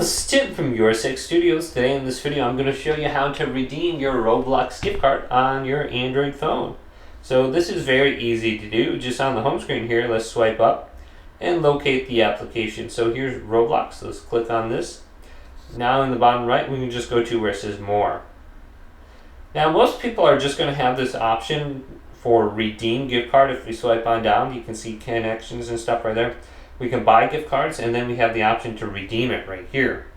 this is Tim from Your Six Studios. Today in this video I'm going to show you how to redeem your Roblox gift card on your Android phone. So this is very easy to do. Just on the home screen here, let's swipe up and locate the application. So here's Roblox. Let's click on this. Now in the bottom right we can just go to where it says More. Now most people are just going to have this option for redeem gift card. If we swipe on down, you can see connections and stuff right there. We can buy gift cards, and then we have the option to redeem it right here.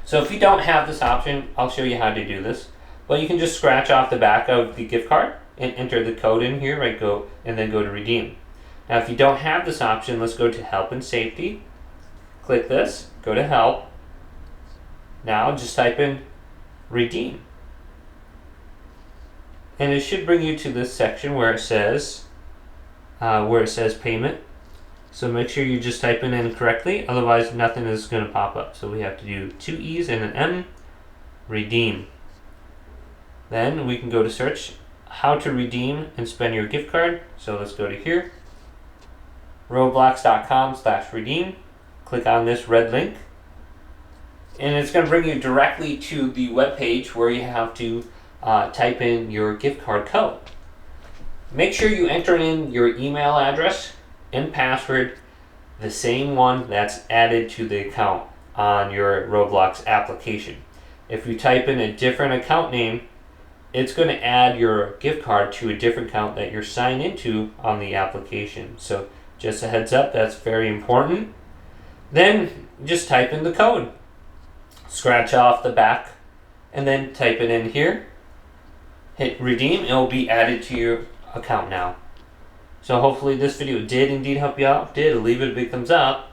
So if you don't have this option, I'll show you how to do this. Well, you can just scratch off the back of the gift card and enter the code in here, right? And then go to redeem. Now if you don't have this option, let's go to help and safety. Click this, go to help. Now just type in redeem. And it should bring you to this section where it says payment. So make sure you just type it in correctly, otherwise nothing is going to pop up. So we have to do 2 E's and an M, redeem. Then we can go to search how to redeem and spend your gift card. So let's go to here, roblox.com/redeem. Click on this red link. And it's going to bring you directly to the web page where you have to type in your gift card code. Make sure you enter in your email address and password, the same one that's added to the account on your Roblox application. If you type in a different account name, it's going to add your gift card to a different account that you're signed into on the application. So just a heads up, that's very important. Then just type in the code. Scratch off the back and then type it in here. Hit redeem, it will be added to your account now. So hopefully this video did indeed help you out. If it did, leave it a big thumbs up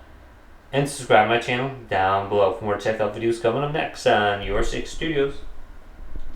and subscribe to my channel down below for more tech out videos coming up next on Your Six Studios.